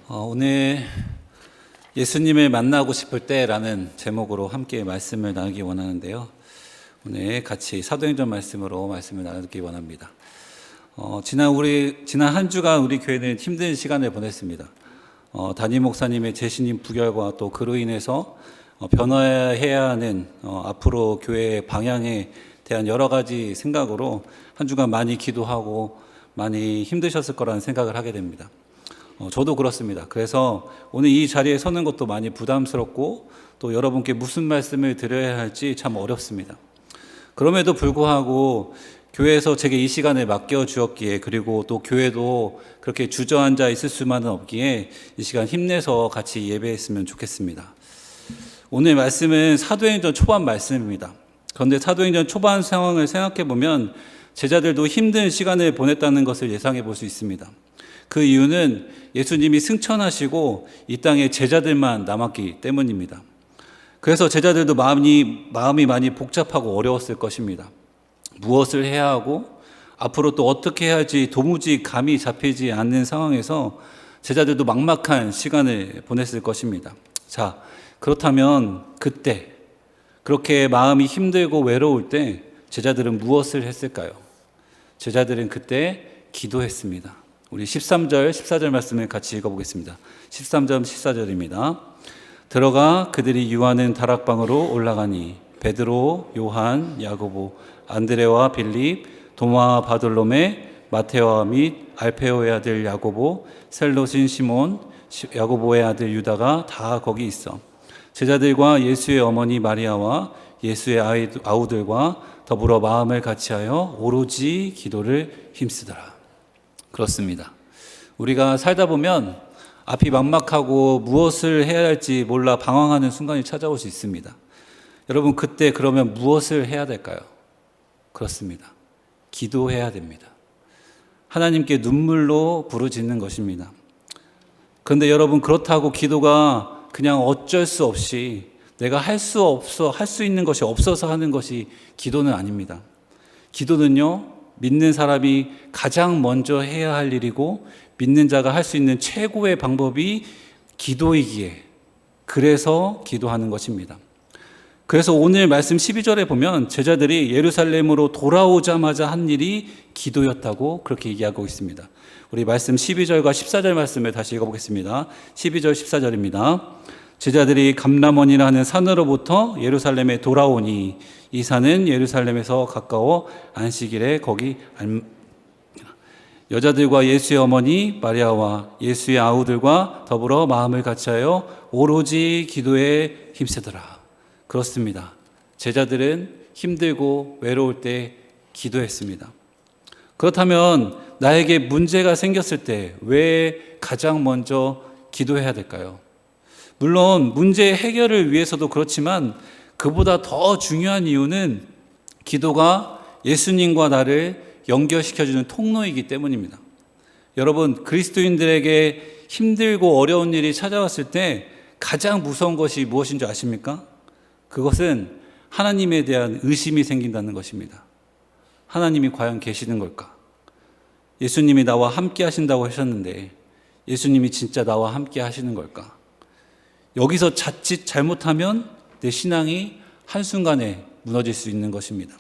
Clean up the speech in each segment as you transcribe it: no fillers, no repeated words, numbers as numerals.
오늘 예수님을 만나고 싶을 때라는 제목으로 함께 말씀을 나누기 원하는데요. 오늘 같이 사도행전 말씀으로 말씀을 나누기 원합니다. 지난 한 주간 우리 교회는 힘든 시간을 보냈습니다. 담임 목사님의 재신임 부결과 또 그로 인해서 변화해야 하는 앞으로 교회의 방향에 대한 여러 가지 생각으로 한 주간 많이 기도하고 많이 힘드셨을 거라는 생각을 하게 됩니다. 저도 그렇습니다. 그래서 오늘 이 자리에 서는 것도 많이 부담스럽고 또 여러분께 무슨 말씀을 드려야 할지 참 어렵습니다. 그럼에도 불구하고 교회에서 제게 이 시간을 맡겨주었기에, 그리고 또 교회도 그렇게 주저앉아 있을 수만은 없기에 이 시간 힘내서 같이 예배했으면 좋겠습니다. 오늘 말씀은 사도행전 초반 말씀입니다. 그런데 사도행전 초반 상황을 생각해 보면 제자들도 힘든 시간을 보냈다는 것을 예상해 볼 수 있습니다. 그 이유는 예수님이 승천하시고 이 땅에 제자들만 남았기 때문입니다. 그래서 제자들도 마음이 많이 복잡하고 어려웠을 것입니다. 무엇을 해야 하고 앞으로 또 어떻게 해야 할지 도무지 감이 잡히지 않는 상황에서 제자들도 막막한 시간을 보냈을 것입니다. 자, 그렇다면 그때 그렇게 마음이 힘들고 외로울 때 제자들은 무엇을 했을까요? 제자들은 그때 기도했습니다. 우리 13절, 14절 말씀을 같이 읽어보겠습니다. 13절, 14절입니다. 들어가 그들이 유하는 다락방으로 올라가니 베드로, 요한, 야고보, 안드레와 빌립, 도마와 바돌로메, 마테와 및 알페오의 아들 야고보, 셀롯인 시몬, 야고보의 아들 유다가 다 거기 있어. 제자들과 예수의 어머니 마리아와 예수의 아우들과 더불어 마음을 같이하여 오로지 기도를 힘쓰더라. 그렇습니다. 우리가 살다 보면 앞이 막막하고 무엇을 해야 할지 몰라 방황하는 순간이 찾아올 수 있습니다. 여러분, 그때 그러면 무엇을 해야 될까요? 그렇습니다. 기도해야 됩니다. 하나님께 눈물로 부르짖는 것입니다. 그런데 여러분, 그렇다고 기도가 그냥 어쩔 수 없이 내가 할 수 있는 것이 없어서 하는 것이 기도는 아닙니다. 기도는요, 믿는 사람이 가장 먼저 해야 할 일이고 믿는 자가 할 수 있는 최고의 방법이 기도이기에, 그래서 기도하는 것입니다. 그래서 오늘 말씀 12절에 보면 제자들이 예루살렘으로 돌아오자마자 한 일이 기도였다고 그렇게 얘기하고 있습니다. 우리 말씀 12절과 14절 말씀을 다시 읽어보겠습니다. 12절 14절입니다. 제자들이 감람원이라 하는 산으로부터 예루살렘에 돌아오니 이 산은 예루살렘에서 가까워 안식일에 거기 여자들과 예수의 어머니 마리아와 예수의 아우들과 더불어 마음을 같이하여 오로지 기도에 힘쓰더라. 그렇습니다. 제자들은 힘들고 외로울 때 기도했습니다. 그렇다면 나에게 문제가 생겼을 때 왜 가장 먼저 기도해야 될까요? 물론 문제 해결을 위해서도 그렇지만 그보다 더 중요한 이유는 기도가 예수님과 나를 연결시켜주는 통로이기 때문입니다. 여러분, 그리스도인들에게 힘들고 어려운 일이 찾아왔을 때 가장 무서운 것이 무엇인 줄 아십니까? 그것은 하나님에 대한 의심이 생긴다는 것입니다. 하나님이 과연 계시는 걸까? 예수님이 나와 함께 하신다고 하셨는데 예수님이 진짜 나와 함께 하시는 걸까? 여기서 자칫 잘못하면 내 신앙이 한순간에 무너질 수 있는 것입니다.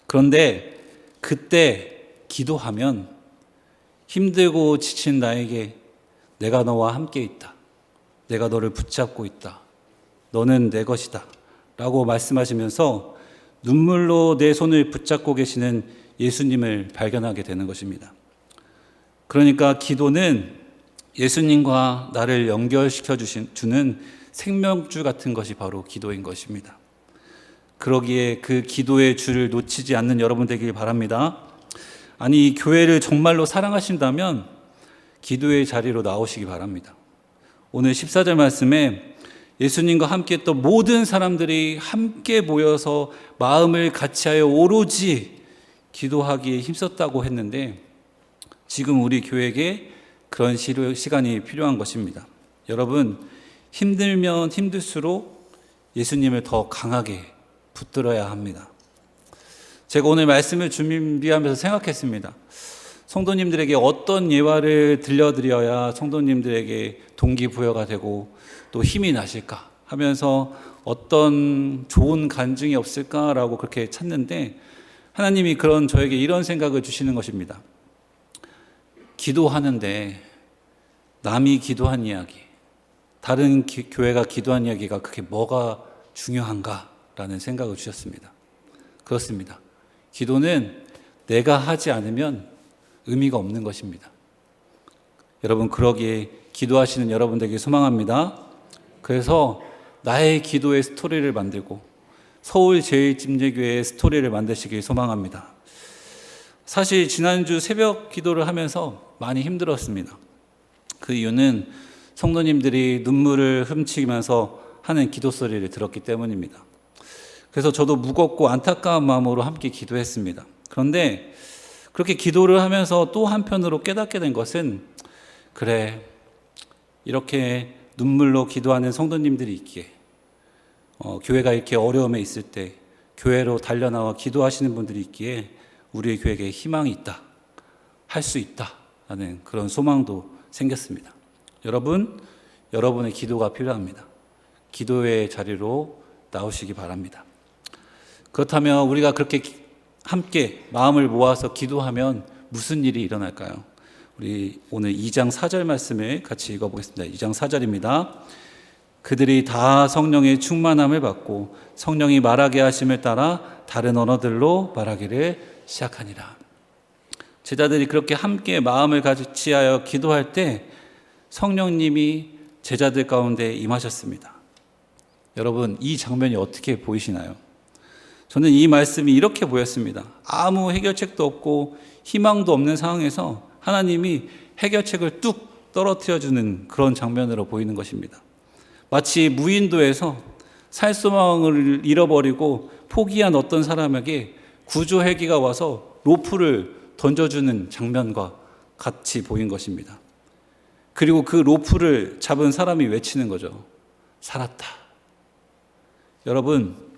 그런데 그때 기도하면 힘들고 지친 나에게 내가 너와 함께 있다. 내가 너를 붙잡고 있다. 너는 내 것이다. 라고 말씀하시면서 눈물로 내 손을 붙잡고 계시는 예수님을 발견하게 되는 것입니다. 그러니까 기도는 예수님과 나를 연결시켜 주는 생명줄 같은 것이 바로 기도인 것입니다. 그러기에 그 기도의 줄을 놓치지 않는 여러분 되길 바랍니다. 아니, 교회를 정말로 사랑하신다면 기도의 자리로 나오시기 바랍니다. 오늘 14절 말씀에 예수님과 함께 했던 모든 사람들이 함께 모여서 마음을 같이하여 오로지 기도하기에 힘썼다고 했는데 지금 우리 교회에게 그런 시간이 필요한 것입니다. 여러분, 힘들면 힘들수록 예수님을 더 강하게 붙들어야 합니다. 제가 오늘 말씀을 준비하면서 생각했습니다. 성도님들에게 어떤 예화를 들려드려야 성도님들에게 동기부여가 되고 또 힘이 나실까 하면서 어떤 좋은 간증이 없을까라고 그렇게 찾는데, 하나님이 그런 저에게 이런 생각을 주시는 것입니다. 기도하는데 남이 기도한 이야기, 다른 교회가 기도한 이야기가 그게 뭐가 중요한가라는 생각을 주셨습니다. 그렇습니다. 기도는 내가 하지 않으면 의미가 없는 것입니다. 여러분, 그러기에 기도하시는 여러분들에게 소망합니다. 그래서 나의 기도의 스토리를 만들고 서울제일찜제교회의 스토리를 만드시길 소망합니다. 사실 지난주 새벽 기도를 하면서 많이 힘들었습니다. 그 이유는 성도님들이 눈물을 훔치면서 하는 기도 소리를 들었기 때문입니다. 그래서 저도 무겁고 안타까운 마음으로 함께 기도했습니다. 그런데 그렇게 기도를 하면서 또 한편으로 깨닫게 된 것은, 그래, 이렇게 눈물로 기도하는 성도님들이 있기에, 교회가 이렇게 어려움에 있을 때 교회로 달려나와 기도하시는 분들이 있기에 우리의 교회에 희망이 있다, 할 수 있다 라는 그런 소망도 생겼습니다. 여러분, 여러분의 기도가 필요합니다. 기도의 자리로 나오시기 바랍니다. 그렇다면 우리가 그렇게 함께 마음을 모아서 기도하면 무슨 일이 일어날까요? 우리 오늘 2장 4절 말씀을 같이 읽어보겠습니다. 2장 4절입니다. 그들이 다 성령의 충만함을 받고 성령이 말하게 하심을 따라 다른 언어들로 말하기를 시작하니라. 제자들이 그렇게 함께 마음을 같이하여 기도할 때 성령님이 제자들 가운데 임하셨습니다. 여러분, 이 장면이 어떻게 보이시나요? 저는 이 말씀이 이렇게 보였습니다. 아무 해결책도 없고 희망도 없는 상황에서 하나님이 해결책을 뚝 떨어뜨려주는 그런 장면으로 보이는 것입니다. 마치 무인도에서 살소망을 잃어버리고 포기한 어떤 사람에게 구조 헬기가 와서 로프를 던져주는 장면과 같이 보인 것입니다. 그리고 그 로프를 잡은 사람이 외치는 거죠. 살았다. 여러분,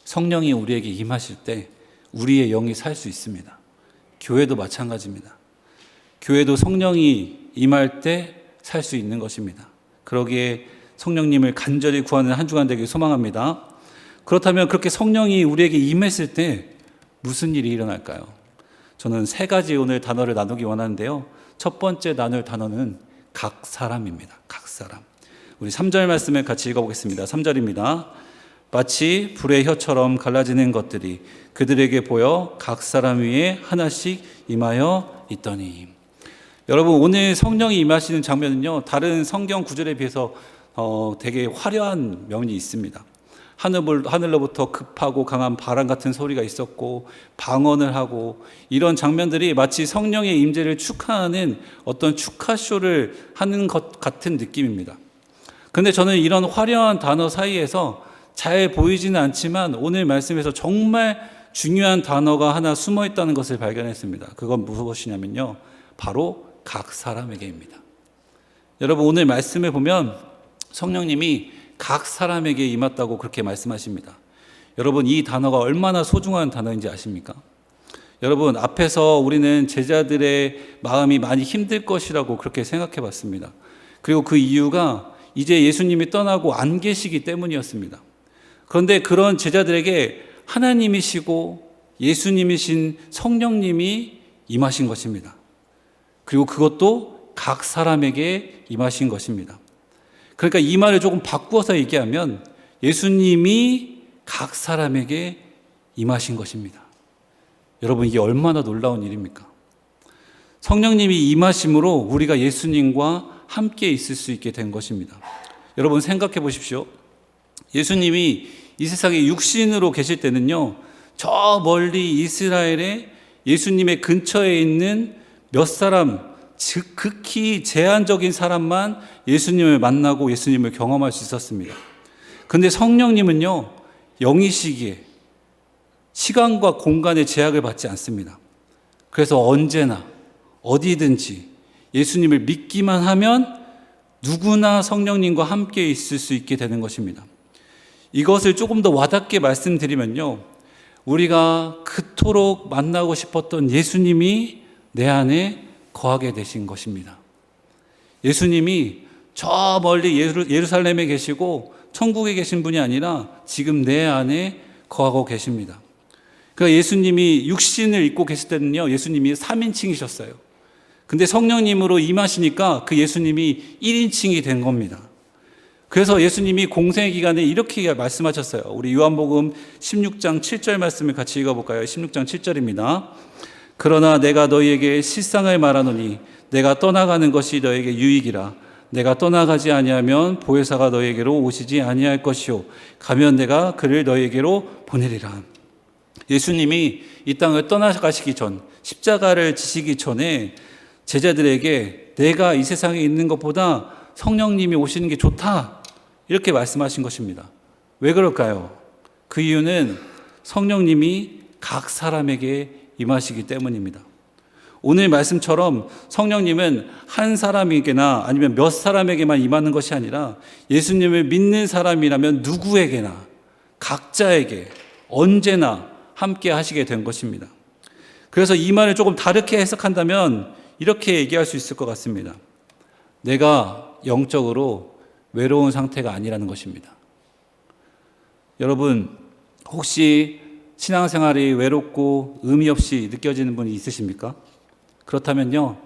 성령이 우리에게 임하실 때 우리의 영이 살 수 있습니다. 교회도 마찬가지입니다. 교회도 성령이 임할 때 살 수 있는 것입니다. 그러기에 성령님을 간절히 구하는 한 주간 되길 소망합니다. 그렇다면 그렇게 성령이 우리에게 임했을 때 무슨 일이 일어날까요? 저는 세 가지 오늘 단어를 나누기 원하는데요. 첫 번째 나눌 단어는 각 사람입니다. 각 사람. 우리 3절 말씀을 같이 읽어보겠습니다. 3절입니다. 마치 불의 혀처럼 갈라지는 것들이 그들에게 보여 각 사람 위에 하나씩 임하여 있더니. 여러분, 오늘 성령이 임하시는 장면은요, 다른 성경 구절에 비해서 되게 화려한 면이 있습니다. 하늘로부터 급하고 강한 바람 같은 소리가 있었고 방언을 하고, 이런 장면들이 마치 성령의 임재를 축하하는 어떤 축하쇼를 하는 것 같은 느낌입니다. 그런데 저는 이런 화려한 단어 사이에서 잘 보이지는 않지만 오늘 말씀에서 정말 중요한 단어가 하나 숨어 있다는 것을 발견했습니다. 그건 무엇이냐면요, 바로 각 사람에게입니다. 여러분, 오늘 말씀에 보면 성령님이 각 사람에게 임했다고 그렇게 말씀하십니다. 여러분, 이 단어가 얼마나 소중한 단어인지 아십니까? 여러분, 앞에서 우리는 제자들의 마음이 많이 힘들 것이라고 그렇게 생각해 봤습니다. 그리고 그 이유가 이제 예수님이 떠나고 안 계시기 때문이었습니다. 그런데 그런 제자들에게 하나님이시고 예수님이신 성령님이 임하신 것입니다. 그리고 그것도 각 사람에게 임하신 것입니다. 그러니까 이 말을 조금 바꾸어서 얘기하면 예수님이 각 사람에게 임하신 것입니다. 여러분, 이게 얼마나 놀라운 일입니까? 성령님이 임하심으로 우리가 예수님과 함께 있을 수 있게 된 것입니다. 여러분, 생각해 보십시오. 예수님이 이 세상에 육신으로 계실 때는요, 저 멀리 이스라엘에 예수님의 근처에 있는 몇 사람, 즉 극히 제한적인 사람만 예수님을 만나고 예수님을 경험할 수 있었습니다. 그런데 성령님은요, 영이시기에 시간과 공간의 제약을 받지 않습니다. 그래서 언제나 어디든지 예수님을 믿기만 하면 누구나 성령님과 함께 있을 수 있게 되는 것입니다. 이것을 조금 더 와닿게 말씀드리면요, 우리가 그토록 만나고 싶었던 예수님이 내 안에 거하게 되신 것입니다. 예수님이 저 멀리 예루살렘에 계시고 천국에 계신 분이 아니라 지금 내 안에 거하고 계십니다. 그러니까 예수님이 육신을 입고 계실 때는요, 예수님이 3인칭이셨어요. 근데 성령님으로 임하시니까 그 예수님이 1인칭이 된 겁니다. 그래서 예수님이 공생의 기간에 이렇게 말씀하셨어요. 우리 요한복음 16장 7절 말씀을 같이 읽어볼까요? 16장 7절입니다. 그러나 내가 너희에게 실상을 말하노니 내가 떠나가는 것이 너희에게 유익이라. 내가 떠나가지 아니하면 보혜사가 너희에게로 오시지 아니할 것이요 가면 내가 그를 너희에게로 보내리라. 예수님이 이 땅을 떠나가시기 전, 십자가를 지시기 전에 제자들에게 내가 이 세상에 있는 것보다 성령님이 오시는 게 좋다, 이렇게 말씀하신 것입니다. 왜 그럴까요? 그 이유는 성령님이 각 사람에게 임하시기 때문입니다. 오늘 말씀처럼 성령님은 한 사람에게나 아니면 몇 사람에게만 임하는 것이 아니라 예수님을 믿는 사람이라면 누구에게나, 각자에게 언제나 함께 하시게 된 것입니다. 그래서 이 말을 조금 다르게 해석한다면 이렇게 얘기할 수 있을 것 같습니다. 내가 영적으로 외로운 상태가 아니라는 것입니다. 여러분, 혹시 신앙생활이 외롭고 의미 없이 느껴지는 분이 있으십니까? 그렇다면요,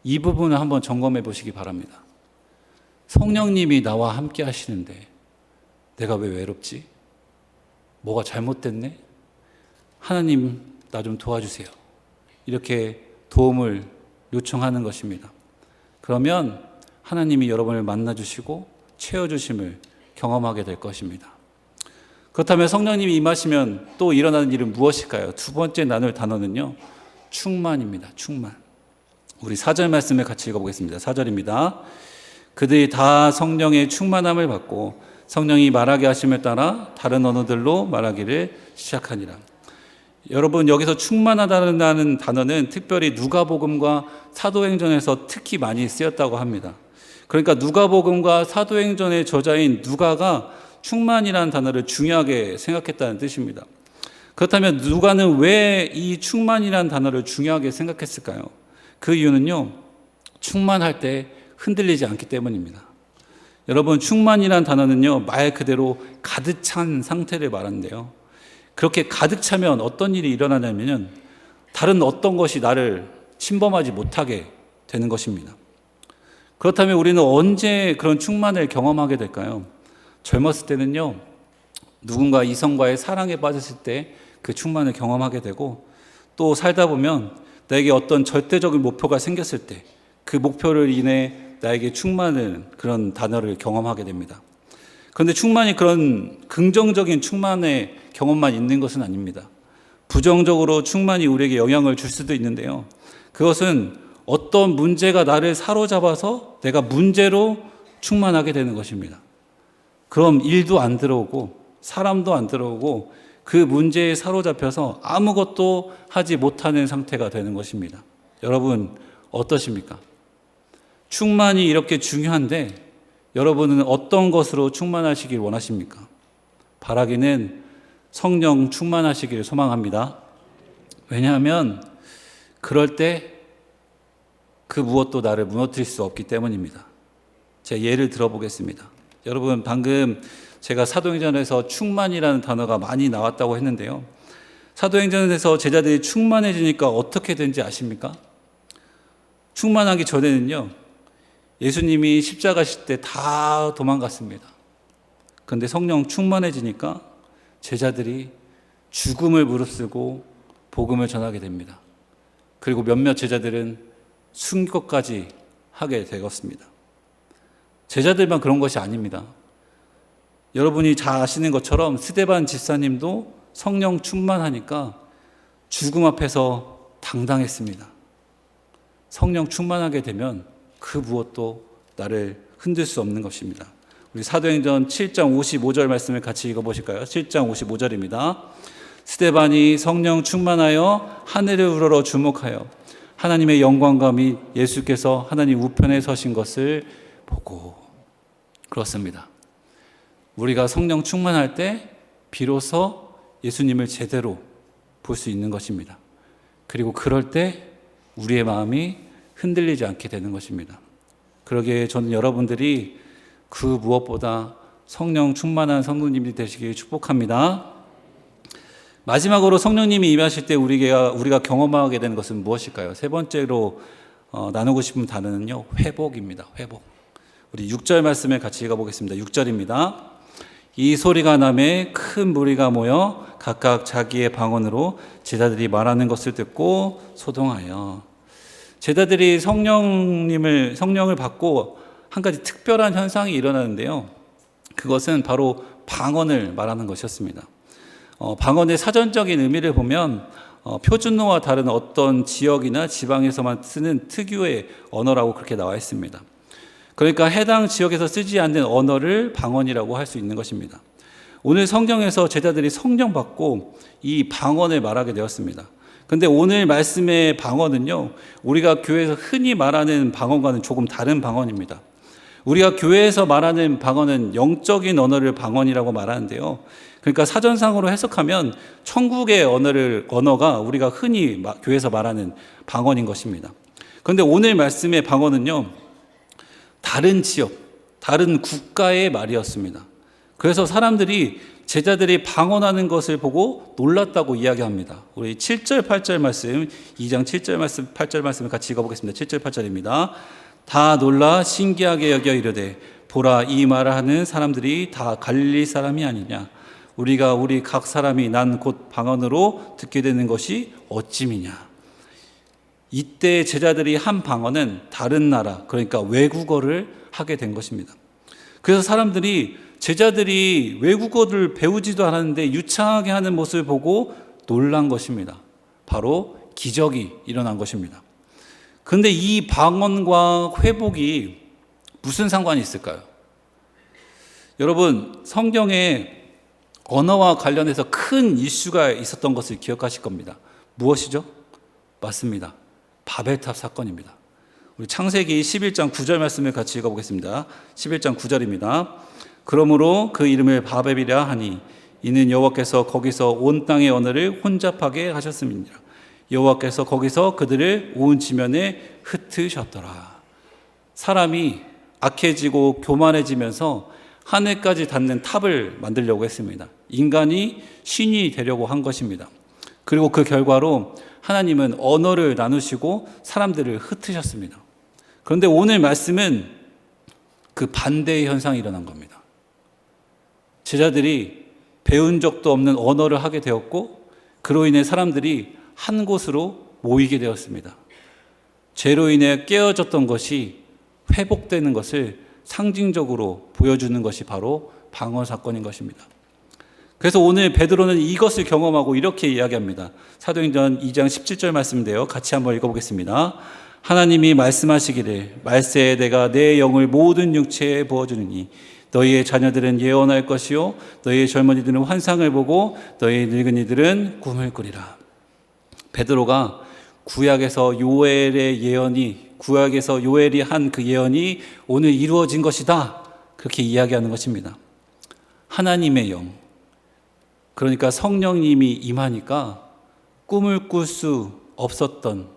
이 부분을 한번 점검해 보시기 바랍니다. 성령님이 나와 함께 하시는데 내가 왜 외롭지? 뭐가 잘못됐네? 하나님, 나 좀 도와주세요. 이렇게 도움을 요청하는 것입니다. 그러면 하나님이 여러분을 만나주시고 채워주심을 경험하게 될 것입니다. 그렇다면 성령님이 임하시면 또 일어나는 일은 무엇일까요? 두 번째 나눌 단어는요, 충만입니다. 충만. 우리 4절 말씀을 같이 읽어보겠습니다. 4절입니다. 그들이 다 성령의 충만함을 받고 성령이 말하게 하심을 따라 다른 언어들로 말하기를 시작하니라. 여러분, 여기서 충만하다는 단어는 특별히 누가복음과 사도행전에서 특히 많이 쓰였다고 합니다. 그러니까 누가복음과 사도행전의 저자인 누가가 충만이라는 단어를 중요하게 생각했다는 뜻입니다. 그렇다면 누가는 왜 이 충만이라는 단어를 중요하게 생각했을까요? 그 이유는요, 충만할 때 흔들리지 않기 때문입니다. 여러분, 충만이라는 단어는요, 말 그대로 가득 찬 상태를 말하는데요, 그렇게 가득 차면 어떤 일이 일어나냐면 다른 어떤 것이 나를 침범하지 못하게 되는 것입니다. 그렇다면 우리는 언제 그런 충만을 경험하게 될까요? 젊었을 때는요, 누군가 이성과의 사랑에 빠졌을 때 그 충만을 경험하게 되고, 또 살다 보면 나에게 어떤 절대적인 목표가 생겼을 때 그 목표를 인해 나에게 충만을, 그런 단어를 경험하게 됩니다. 그런데 충만이 그런 긍정적인 충만의 경험만 있는 것은 아닙니다. 부정적으로 충만이 우리에게 영향을 줄 수도 있는데요, 그것은 어떤 문제가 나를 사로잡아서 내가 문제로 충만하게 되는 것입니다. 그럼 일도 안 들어오고 사람도 안 들어오고 그 문제에 사로잡혀서 아무것도 하지 못하는 상태가 되는 것입니다. 여러분, 어떠십니까? 충만이 이렇게 중요한데 여러분은 어떤 것으로 충만하시길 원하십니까? 바라기는 성령 충만하시기를 소망합니다. 왜냐하면 그럴 때 그 무엇도 나를 무너뜨릴 수 없기 때문입니다. 제가 예를 들어보겠습니다. 여러분, 방금 제가 사도행전에서 충만이라는 단어가 많이 나왔다고 했는데요, 사도행전에서 제자들이 충만해지니까 어떻게 된지 아십니까? 충만하기 전에는요, 예수님이 십자가실 때 다 도망갔습니다. 그런데 성령 충만해지니까 제자들이 죽음을 무릅쓰고 복음을 전하게 됩니다. 그리고 몇몇 제자들은 순교까지 하게 되었습니다. 제자들만 그런 것이 아닙니다. 여러분이 잘 아시는 것처럼 스데반 집사님도 성령 충만하니까 죽음 앞에서 당당했습니다. 성령 충만하게 되면 그 무엇도 나를 흔들 수 없는 것입니다. 우리 사도행전 7장 55절 말씀을 같이 읽어보실까요? 7장 55절입니다. 스데반이 성령 충만하여 하늘을 우러러 주목하여 하나님의 영광과 및 예수께서 하나님 우편에 서신 것을 보고. 그렇습니다. 우리가 성령 충만할 때 비로소 예수님을 제대로 볼 수 있는 것입니다. 그리고 그럴 때 우리의 마음이 흔들리지 않게 되는 것입니다. 그러기에 저는 여러분들이 그 무엇보다 성령 충만한 성도님이 되시길 축복합니다. 마지막으로 성령님이 임하실 때 우리가 경험하게 되는 것은 무엇일까요? 세 번째로 나누고 싶은 단어는요, 회복입니다. 회복. 우리 6절 말씀을 같이 읽어보겠습니다. 6절입니다. 이 소리가 나매 큰 무리가 모여 각각 자기의 방언으로 제자들이 말하는 것을 듣고 소동하여. 제자들이 성령을 받고 한 가지 특별한 현상이 일어나는데요. 그것은 바로 방언을 말하는 것이었습니다. 방언의 사전적인 의미를 보면 표준어와 다른 어떤 지역이나 지방에서만 쓰는 특유의 언어라고 그렇게 나와 있습니다. 그러니까 해당 지역에서 쓰지 않는 언어를 방언이라고 할 수 있는 것입니다. 오늘 성경에서 제자들이 성령 받고 이 방언을 말하게 되었습니다. 그런데 오늘 말씀의 방언은요, 우리가 교회에서 흔히 말하는 방언과는 조금 다른 방언입니다. 우리가 교회에서 말하는 방언은 영적인 언어를 방언이라고 말하는데요. 그러니까 사전상으로 해석하면 천국의 언어가 우리가 흔히 교회에서 말하는 방언인 것입니다. 그런데 오늘 말씀의 방언은요, 다른 지역, 다른 국가의 말이었습니다. 그래서 사람들이 제자들이 방언하는 것을 보고 놀랐다고 이야기합니다. 우리 7절, 8절 말씀, 2장 7절 말씀, 8절 말씀을 같이 읽어보겠습니다. 7절, 8절입니다. 다 놀라 신기하게 여겨 이르되 보라, 이 말을 하는 사람들이 다 갈릴리 사람이 아니냐. 우리 각 사람이 난 곧 방언으로 듣게 되는 것이 어찌미냐. 이때 제자들이 한 방언은 다른 나라, 그러니까 외국어를 하게 된 것입니다. 그래서 제자들이 외국어를 배우지도 않았는데 유창하게 하는 모습을 보고 놀란 것입니다. 바로 기적이 일어난 것입니다. 그런데 이 방언과 회복이 무슨 상관이 있을까요? 여러분, 성경에 언어와 관련해서 큰 이슈가 있었던 것을 기억하실 겁니다. 무엇이죠? 맞습니다. 바벨탑 사건입니다. 우리 창세기 11장 9절 말씀을 같이 읽어보겠습니다. 11장 9절입니다. 그러므로 그 이름을 바벨이라 하니 이는 여호와께서 거기서 온 땅의 언어를 혼잡하게 하셨음이니라. 여호와께서 거기서 그들을 온 지면에 흩으셨더라. 사람이 악해지고 교만해지면서 하늘까지 닿는 탑을 만들려고 했습니다. 인간이 신이 되려고 한 것입니다. 그리고 그 결과로 하나님은 언어를 나누시고 사람들을 흩으셨습니다. 그런데 오늘 말씀은 그 반대의 현상이 일어난 겁니다. 제자들이 배운 적도 없는 언어를 하게 되었고, 그로 인해 사람들이 한 곳으로 모이게 되었습니다. 죄로 인해 깨어졌던 것이 회복되는 것을 상징적으로 보여주는 것이 바로 방언 사건인 것입니다. 그래서 오늘 베드로는 이것을 경험하고 이렇게 이야기합니다. 사도행전 2장 17절 말씀인데요. 같이 한번 읽어보겠습니다. 하나님이 말씀하시기를 말세에 내가 내 영을 모든 육체에 부어주느니 너희의 자녀들은 예언할 것이요 너희의 젊은이들은 환상을 보고 너희의 늙은이들은 꿈을 꾸리라. 베드로가 구약에서 요엘이 한 그 예언이 오늘 이루어진 것이다, 그렇게 이야기하는 것입니다. 하나님의 영, 그러니까 성령님이 임하니까 꿈을 꿀 수 없었던,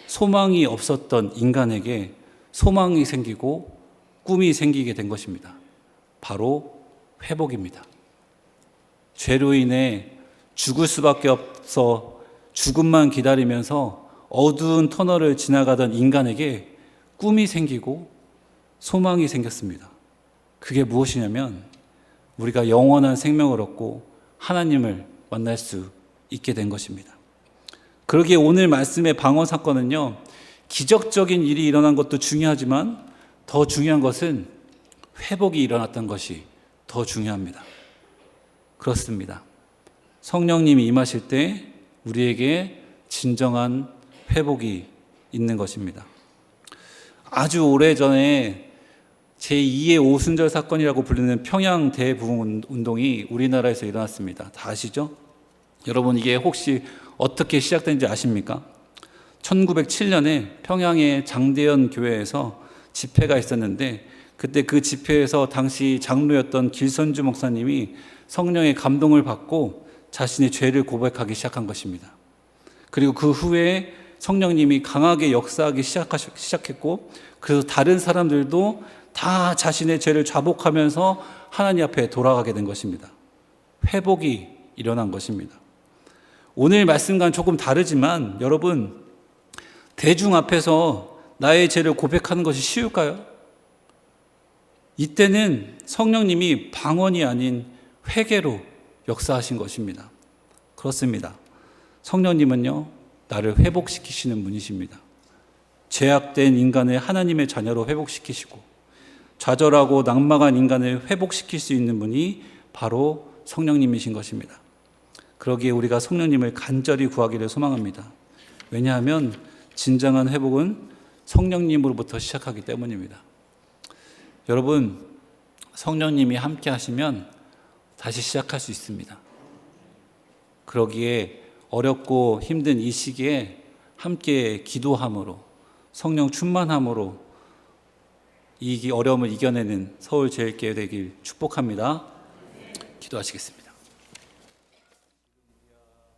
소망이 없었던 인간에게 소망이 생기고 꿈이 생기게 된 것입니다. 바로 회복입니다. 죄로 인해 죽을 수밖에 없어 죽음만 기다리면서 어두운 터널을 지나가던 인간에게 꿈이 생기고 소망이 생겼습니다. 그게 무엇이냐면 우리가 영원한 생명을 얻고 하나님을 만날 수 있게 된 것입니다. 그러기에 오늘 말씀의 방언 사건은요, 기적적인 일이 일어난 것도 중요하지만 더 중요한 것은 회복이 일어났던 것이 더 중요합니다. 그렇습니다. 성령님이 임하실 때 우리에게 진정한 회복이 있는 것입니다. 아주 오래전에 제2의 오순절 사건이라고 불리는 평양 대부흥 운동이 우리나라에서 일어났습니다. 다 아시죠? 여러분, 이게 혹시 어떻게 시작된지 아십니까? 1907년에 평양의 장대현 교회에서 집회가 있었는데, 그때 그 집회에서 당시 장로였던 길선주 목사님이 성령의 감동을 받고 자신의 죄를 고백하기 시작한 것입니다. 그리고 그 후에 성령님이 강하게 역사하기 시작했고, 그래서 다른 사람들도 다 자신의 죄를 자복하면서 하나님 앞에 돌아가게 된 것입니다. 회복이 일어난 것입니다. 오늘 말씀과는 조금 다르지만 여러분, 대중 앞에서 나의 죄를 고백하는 것이 쉬울까요? 이때는 성령님이 방언이 아닌 회개로 역사하신 것입니다. 그렇습니다. 성령님은요, 나를 회복시키시는 분이십니다. 죄악된 인간을 하나님의 자녀로 회복시키시고 좌절하고 낙망한 인간을 회복시킬 수 있는 분이 바로 성령님이신 것입니다. 그러기에 우리가 성령님을 간절히 구하기를 소망합니다. 왜냐하면 진정한 회복은 성령님으로부터 시작하기 때문입니다. 여러분, 성령님이 함께 하시면 다시 시작할 수 있습니다. 그러기에 어렵고 힘든 이 시기에 함께 기도함으로, 성령 충만함으로 이 어려움을 이겨내는 서울제일교회 되길 축복합니다. 기도하시겠습니다.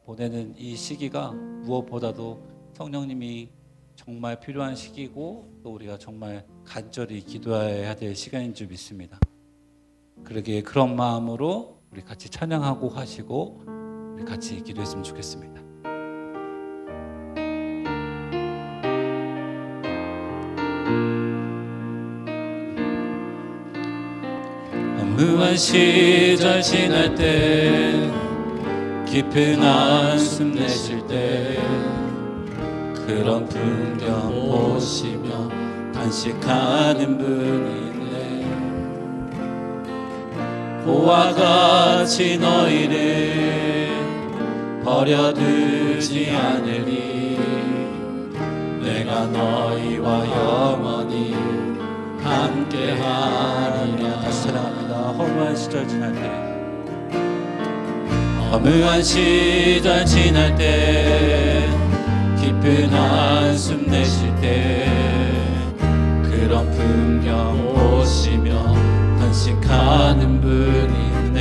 보내는 이 시기가 무엇보다도 성령님이 정말 필요한 시기고, 또 우리가 정말 간절히 기도해야 될 시간인 줄 믿습니다. 그러기에 그런 마음으로 우리 같이 찬양하고 하시고 우리 같이 기도했으면 좋겠습니다. 무한 시절 지날 때, 깊은 한숨 내쉴 때, 그런 풍경 보시며 간식하는 분이 있네. 보와 같이 너희를 버려두지 않으리. 내가 너희와 영원히 함께하리라. 다시 찬양합니다. 허무한 시절 지날 때, 허무한 시절 지날 때, 깊은 한숨 내쉴 때, 그런 풍경 보시며 간식하는 분이 있네.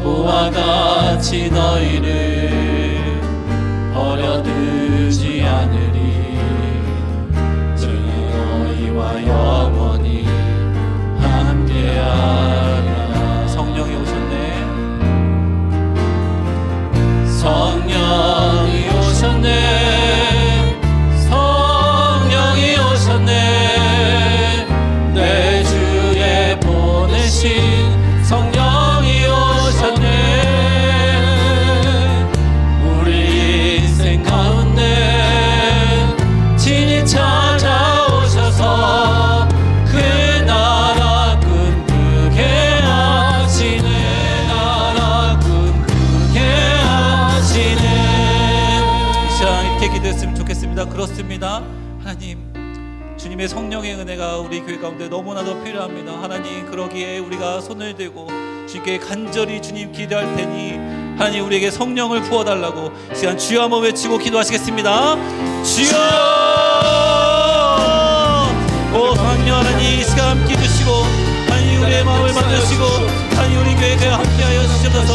보와 같이 너희를 버려두지 않으리. 너희와 영원히 함께하리라. 성령이 오셨네. 성령이 오셨네. 성령이 오셨네. 내 주에 보내신 성령이 오셨네. 우리 인생 가운데 친히 찾아오셔서 그 나라 꿈꾸게 하시네. 나라 꿈꾸게 하시네. 이 시간 이렇게 기도했으면 좋겠습니다. 그렇습니다. 하나님, 주님의 성령의 은혜가 우리 교회 가운데 너무나도 필요합니다. 하나님, 그러기에 우리가 손을 들고 주님께 간절히 주님 기도할 테니 하나님 우리에게 성령을 부어달라고 이 시간 주여 한번 외치고 기도하시겠습니다. 주여! 오 성령 하나님, 이 시간 함께 해주시고 하나님 우리의 마음을 만드시고 하나님 우리 교회가 함께하여 주셔서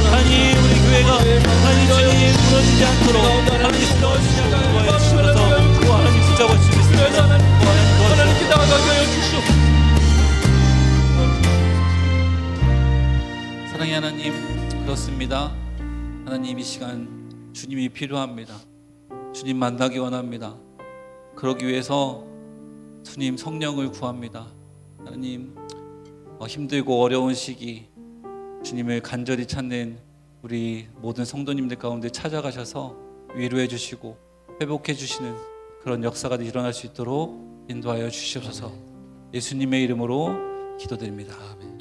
하나님 우리 교회가 하나님 주님 무너지지 않도록 하나님 쓰러지지 않도록 해주셔서 하나님 붙잡아 주시겠습니다. 하나님께 나아가게 하여 주시옵소서. 사랑의 하나님, 그렇습니다. 하나님, 이 시간 주님이 필요합니다. 주님 만나기 원합니다. 그러기 위해서 주님 성령을 구합니다. 하나님, 힘들고 어려운 시기 주님을 간절히 찾는 우리 모든 성도님들 가운데 찾아가셔서 위로해 주시고 회복해 주시는 그런 역사가 일어날 수 있도록 인도하여 주시옵소서. 예수님의 이름으로 기도드립니다. 아멘.